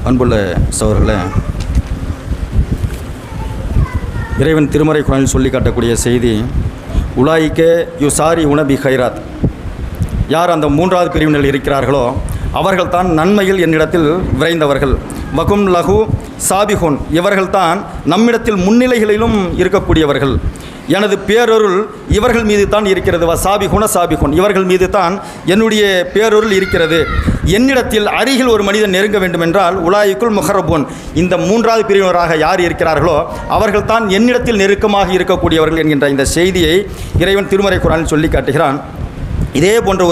அன்புள்ள சகோதரர்களே, இறைவன் திருமறை குர்ஆனில் சொல்லி காட்டக்கூடிய செய்தி, உலாயிக்க யுசாரி உனபி ஹைராத். யார் அந்த மூன்றாவது பிரிவினர் இருக்கிறார்களோ அவர்கள் தான் நன்மையில் என்னிடத்தில் விரைந்தவர்கள். வகும் லகு சாபிஹுன், இவர்கள்தான் நம்மிடத்தில் முன்னிலைகளிலும் இருக்கக்கூடியவர்கள். எனது பேரொருள் இவர்கள் மீது தான் இருக்கிறது. சாபிகுன சாபிகுன், இவர்கள் மீது தான் என்னுடைய பேரொருள் இருக்கிறது. என்னிடத்தில் அருகில் ஒரு மனிதன் நெருங்க வேண்டும் என்றால் உலாயிக்குள் முஹர்ரபுன், இந்த மூன்றாவது பிரிவினராக யார் இருக்கிறார்களோ அவர்கள் தான் என்னிடத்தில் நெருக்கமாக இருக்கக்கூடியவர்கள் என்கின்ற இந்த செய்தியை இறைவன் திருமறை குர்ஆனில் சொல்லி காட்டுகிறான். இதே போன்ற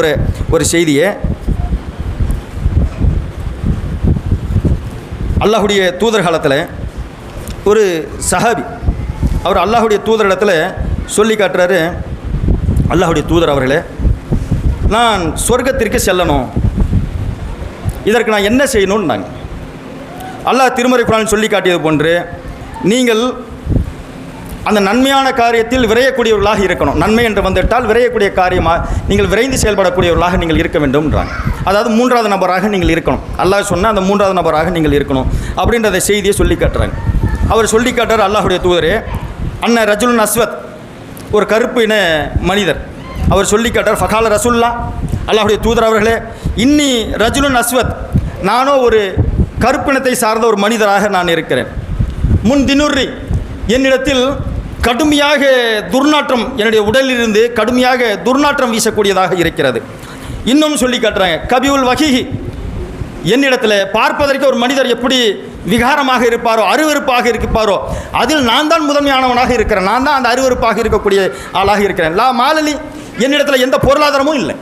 ஒரு செய்தியை அல்லாஹுடைய தூதர் காலத்தில் ஒரு சஹாபி அவர் அல்லாஹுடைய தூதரிடத்தில் சொல்லி காட்டுறாரு, அல்லாஹுடைய தூதர் அவர்களே, நான் சொர்க்கத்திற்கு செல்லணும், இதற்கு நான் என்ன செய்யணும்னாங்க. அல்லாஹ் திருமறை குர்ஆனில் சொல்லி காட்டியது போன்று நீங்கள் அந்த நன்மையான காரியத்தில் விரையக்கூடியவர்களாக இருக்கணும். நன்மை என்று வந்துவிட்டால் விரையக்கூடிய காரியமாக நீங்கள் விரைந்து செயல்படக்கூடியவர்களாக நீங்கள் இருக்க வேண்டும்ன்றாங்க. அதாவது மூன்றாவது நபராக நீங்கள் இருக்கணும். அல்லாஹ் சொன்னால் அந்த மூன்றாவது நபராக நீங்கள் இருக்கணும் அப்படின்றத செய்தியை சொல்லி காட்டுறாங்க. அவர் சொல்லி காட்டுறார், அல்லாஹுடைய தூதரே, அன்ன ரஜுலுன் அஸ்வத், ஒரு கருப்பு இன மனிதர். அவர் சொல்லி காட்டார், ஃபகால ரசூல்லா, அல்லாஹுடைய தூதர் அவர்களே, இன்னி ரஜுலுன் அஸ்வத், நானோ ஒரு கருப்பினத்தை சார்ந்த ஒரு மனிதராக நான் இருக்கிறேன். முன் தினுர்ரி, என்னிடத்தில் கடுமையாக துர்நாற்றம், என்னுடைய உடலிலிருந்து கடுமையாக துர்நாற்றம் வீசக்கூடியதாக இருக்கிறது. இன்னும் சொல்லி காட்டுறாங்க, கபியுல் வஹீஹி, என்னிடத்தில் பார்ப்பதற்கு ஒரு மனிதர் எப்படி விகாரமாக இருப்பாரோ, அருவருப்பாக இருப்பாரோ, அதில் நான் தான் முதன்மையானவனாக இருக்கிறேன், நான் தான் அந்த அருவருப்பாக இருக்கக்கூடிய ஆளாக இருக்கிறேன். லா மாலலி, என்னிடத்தில் எந்த பொருளாதாரமும் இல்லை.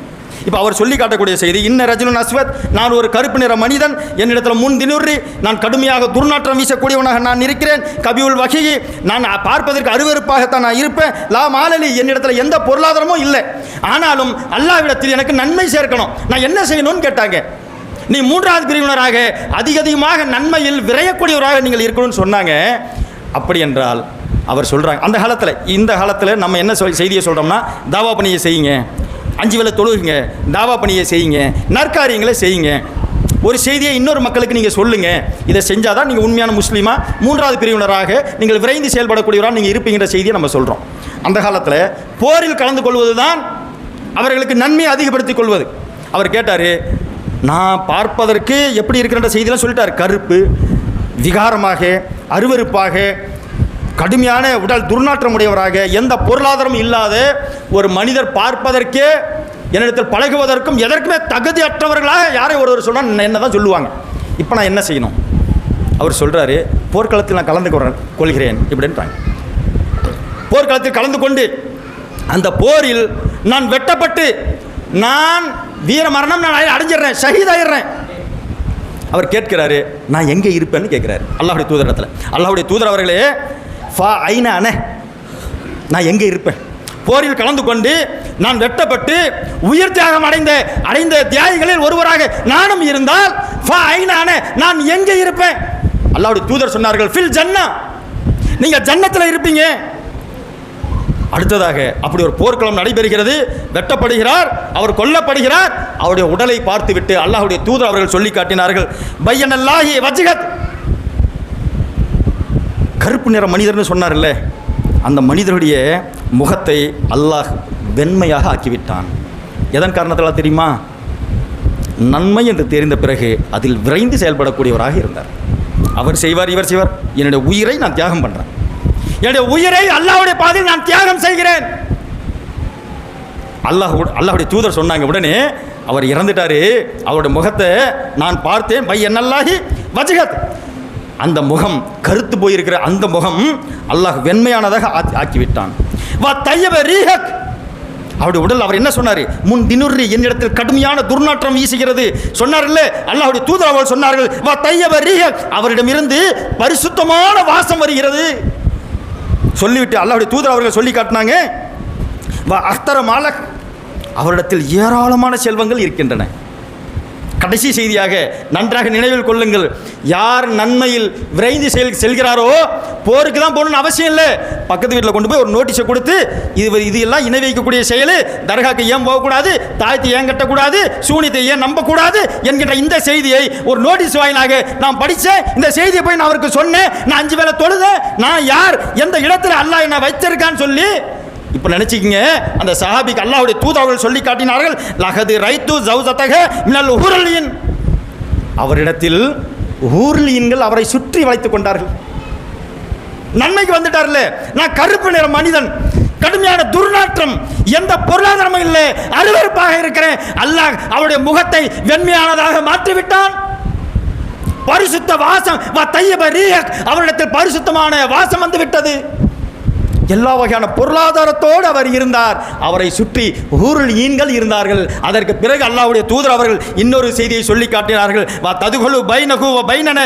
இப்போ அவர் சொல்லி காட்டக்கூடிய செய்தி, இன்ன ரஜுலுன் அஸ்வத், நான் ஒரு கருப்பு நிற மனிதன், என்னிடத்தில் முன் தினுர்ரி, நான் கடுமையாக துர்நாற்றம் வீசக்கூடியவனாக நான் இருக்கிறேன். கபியுல் வஹீஹி, நான் பார்ப்பதற்கு அருவருப்பாகத்தான் நான் இருப்பேன். லா மாலலி, என்னிடத்தில் எந்த பொருளாதாரமும் இல்லை, ஆனாலும் அல்லாஹ்விடத்தில் எனக்கு நன்மை சேர்க்கணும், நான் என்ன செய்யணும்னு கேட்டாங்க. நீ மூன்றாவது பிரிவினராக அதிகமாக நன்மையில் விரையக்கூடியவராக நீங்கள் இருக்கணும்னு சொன்னாங்க. அப்படி என்றால் அவர் சொல்கிறாங்க, அந்த காலத்தில் இந்த காலத்தில் நம்ம என்ன செய்தியை சொல்கிறோம்னா, தாவா பணியை செய்யுங்க, 5 வேளை தொழுகுங்க, தாவா பணியை செய்யுங்க, நற்காரியங்களை செய்யுங்க. ஒரு செய்தியை இன்னொரு மக்களுக்கு நீங்கள் சொல்லுங்கள், இதை செஞ்சால் தான் நீங்கள் உண்மையான முஸ்லீமா, மூன்றாவது பிரிவினராக நீங்கள் விரைந்து செயல்படக்கூடியவராக நீங்கள் இருப்பீங்கிற செய்தியை நம்ம சொல்கிறோம். அந்த காலத்தில் போரில் கலந்து கொள்வது தான் அவர்களுக்கு நன்மையை அதிகப்படுத்திக் கொள்வது. அவர் கேட்டார், நான் பார்ப்பதற்கு எப்படி இருக்கிற செய்தியெல்லாம் சொல்லிட்டார். கருப்பு, விகாரமாக, அருவருப்பாக, கடுமையான உடல் துர்நாற்றம் உடையவராக, எந்த பொருளாதாரமும் இல்லாத ஒரு மனிதர் பார்ப்பதற்கே என்னிடத்தில் பழகுவதற்கும் எதற்குமே தகுதி அற்றவர்களாக யாரை ஒருவர் சொன்னால் என்ன தான் சொல்லுவாங்க. இப்போ நான் என்ன செய்யணும்? அவர் சொல்கிறாரு, போர்க்களத்தில் நான் கலந்து கொள்கிறேன் இப்படின்றாங்க. போர்க்களத்தில் கலந்து கொண்டு அந்த போரில் நான் வெட்டப்பட்டு நான் வீர மரணம் நான் அடைஞ்சிடுறேன், ஷஹீதாயிடுறேன். அவர் கேட்கிறாரு, நான் எங்கே இருப்பேன்னு கேட்குறாரு அல்லாஹுடைய தூதரிடத்தில். அல்லாஹுடைய தூதர் அவர்களே, ஃபா ஐன அன, நான் எங்கே இருப்பேன்? போரில் கலந்து கொண்டு நான் வெட்டப்பட்டு உயிர் தியாகம் அடைந்த தியாகிகளில் ஒருவராக நானும் இருந்தால் ஃபா ஐன அன, நான் எங்கே இருப்பேன்? அல்லாஹ்வுடைய தூதர் சொன்னார்கள், ஃபில் ஜன்னா, நீங்கள் ஜன்னத்தில் இருப்பீங்க. அடுத்ததாக அப்படி ஒரு போர்க்களம் நடைபெறுகிறது, வெட்டப்படுகிறார், அவர் கொல்லப்படுகிறார். அவருடைய உடலை பார்த்துவிட்டு அல்லாஹ்வுடைய தூதர் அவர்கள் சொல்லி காட்டினார்கள், பையனல்லாஹி வஜ்ஹத், கருப்பு நிற மனிதர்னு சொன்னார்ல, அந்த மனிதருடைய முகத்தை அல்லாஹ் வெண்மையாக ஆக்கிவிட்டான். எதன் காரணத்தால் தெரியுமா? நன்மை என்று தெரிந்த பிறகு அதில் விரைந்து செயல்படக்கூடியவராக இருந்தார். அவர் செய்வார், இவர் செய்வார், என்னுடைய உயிரை நான் தியாகம் பண்ணுறேன், என்னுடைய உயிரை அல்லாஹ்வுடைய பாதையில் நான் தியாகம் செய்கிறேன். அல்லாஹ்வுடைய தூதர் சொன்னாங்க. உடனே அவர் இறந்துட்டாரு, அவருடைய முகத்தை நான் பார்த்தேன், பையனல்லாஹி வஜ்ஹத், அந்த முகம் கருத்து போயிருக்கிற அந்த முகம் அல்லாஹ் வெண்மையானதாக ஆக்கிவிட்டான். வா தையப ரீஹக், அவருடைய உடல், அவர் என்ன சொன்னார்? முன் தினுர்ரி, என்னிடத்தில் கடுமையான துர்நாற்றம் வீசுகிறது சொன்னார்ல, அல்லாஹ்வுடைய தூதர் அவர்கள் சொன்னார்கள், வா தையப ரீஹக், அவரிடமிருந்து பரிசுத்தமான வாசம் வருகிறது சொல்லிவிட்டு அல்லாஹ்வுடைய தூதர் அவர்கள் சொல்லி காட்டினாங்க, வா அஹ்தர மாலக், அவரிடத்தில் ஏராளமான செல்வங்கள் இருக்கின்றன, கடைசி செய்தியாக நன்றாக நினைவில் கொள்ளுங்கள், யார் நன்மையில் விரைந்து செல்கிறாரோ போருக்கு தான் போகணும்னு அவசியம் இல்லை. பக்கத்து வீட்டில் கொண்டு போய் ஒரு நோட்டீஸை கொடுத்து இது எல்லாம் இணை வைக்கக்கூடிய செயல், தர்காக்கு ஏன் போகக்கூடாது, தாயத்தை ஏன் கட்டக்கூடாது, சூனியத்தை ஏன் நம்பக்கூடாது என்கின்ற இந்த செய்தியை ஒரு நோட்டீஸ் வாயிலாக நான் படித்தேன். இந்த செய்தியை போய் நான் அவருக்கு சொன்னேன். நான் 5 வேளை தொழுதேன். நான் யார், எந்த இடத்துல அல்லாஹ் என்ன வச்சிருக்கான்னு சொல்லி இப்போ நினைச்சிக்கிங்க. அந்த சஹாபிக்கு அல்லாஹ்வுடைய தூதர்கள் சொல்லி காட்டினார்கள், லகது ரைத்து ஜௌசதக மினல் ஹூரலின். அவரிடத்தில் ஹூர்லியன்கள் அவரை சுற்றி வளைத்துக் கொண்டார்கள். நன்மைக்கு வந்துட்டார்ல, நான் கருப்பு நிற மனிதன், கடுமையான துர்நாற்றம், எந்த பொருளாதாரமும் இல்லை, அருவருப்பாக இருக்கிறேன். அல்லாஹ் அவருடைய முகத்தை வெண்மையானதாக மாற்றிவிட்டான். பரிசுத்த வாசம் அவரிடத்தில் பரிசுத்தமான வாசம் வந்து விட்டது. எல்லா வகையான பொருளாதாரத்தோடு அவர் இருந்தார். அவரை சுற்றி ஹூருல் ஈன்கள் இருந்தார்கள். அதற்கு பிறகு அல்லாஹ்வுடைய தூதர் அவர்கள் இன்னொரு செய்தியை சொல்லி காட்டினார்கள். வா ததுகுலு பைனஹு வ பைனன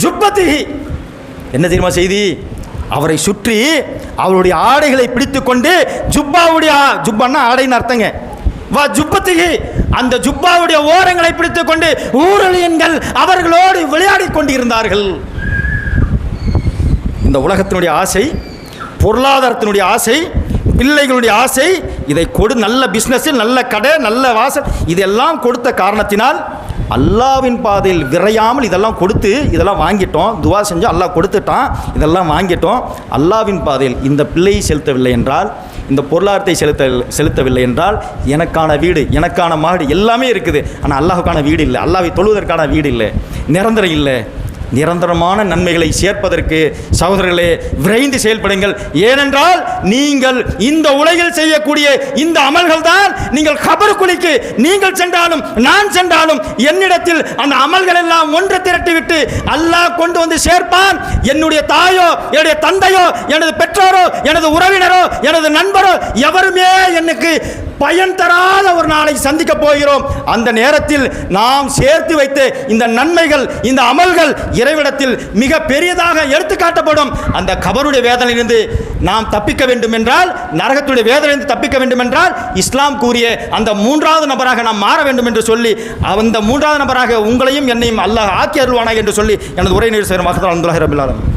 ஜுப்பத்திஹி. என்ன தெரியுமா செய்தி? அவரை சுற்றி அவருடைய ஆடைகளை பிடித்துக்கொண்டு ஜுப்பான்னா ஆடைன்னு அர்த்தங்க. வா ஜுப்பத்திஹி, அந்த ஜுப்பாவுடைய ஓரங்களை பிடித்துக்கொண்டு ஹூருல் ஈன்கள் அவர்களோடு விளையாடி கொண்டிருந்தார்கள். இந்த உலகத்தினுடைய ஆசை, பொருளாதாரத்தினுடைய ஆசை, பிள்ளைகளுடைய ஆசை, இதை நல்ல பிஸ்னஸ், நல்ல கடை, நல்ல வாசல், இதெல்லாம் கொடுத்த காரணத்தினால் அல்லாவின் பாதையில் விரையாமல் இதெல்லாம் கொடுத்து இதெல்லாம் வாங்கிட்டோம். துவா செஞ்சோம், அல்லாஹ் கொடுத்துட்டான், இதெல்லாம் வாங்கிட்டோம். அல்லாவின் பாதையில் இந்த பிள்ளையை செலுத்தவில்லை என்றால், இந்த பொருளாதாரத்தை செலுத்தவில்லை என்றால், எனக்கான வீடு, எனக்கான மாடு எல்லாமே இருக்குது, ஆனால் அல்லாஹுக்கான வீடு இல்லை, அல்லாஹ்வை தொழுவதற்கான வீடு இல்லை, நிரந்தரம் இல்லை. நிரந்தரமான நன்மைகளை சேர்ப்பதற்கு சகோதரர்களே விரைந்து செயல்படுங்கள். ஏனென்றால் நீங்கள் இந்த உலகில் செய்யக்கூடிய இந்த அமல்கள் தான் நீங்கள் கபருக்குழிக்கு நீங்கள் சென்றாலும் நான் சென்றாலும் என்னிடத்தில் அந்த அமல்கள் எல்லாம் ஒன்று திரட்டிவிட்டு அல்லாஹ் கொண்டு வந்து சேர்ப்பான். என்னுடைய தாயோ, என்னுடைய தந்தையோ, எனது பெற்றோரோ, எனது உறவினரோ, எனது நண்பரோ எவருமே எனக்கு பயன் தராத ஒரு நாளை சந்திக்க போகிறோம். அந்த நேரத்தில் நாம் சேர்த்து வைத்து இந்த நன்மைகள், இந்த அமல்கள் இறைவிடத்தில் மிக பெரியதாக எடுத்து காட்டப்படும். அந்த கபருடைய வேதனையிலிருந்து நாம் தப்பிக்க வேண்டும் என்றால், நரகத்துடைய வேதனையிலிருந்து தப்பிக்க வேண்டும் என்றால், இஸ்லாம் கூறிய அந்த 3வது நபராக நாம் மாற வேண்டும் என்று சொல்லி, அந்த 3வது நபராக உங்களையும் என்னையும் அல்லாஹ் ஆக்கி அருள்வானாக என்று சொல்லி எனது உரை நிறைவு செய்கிறோம்.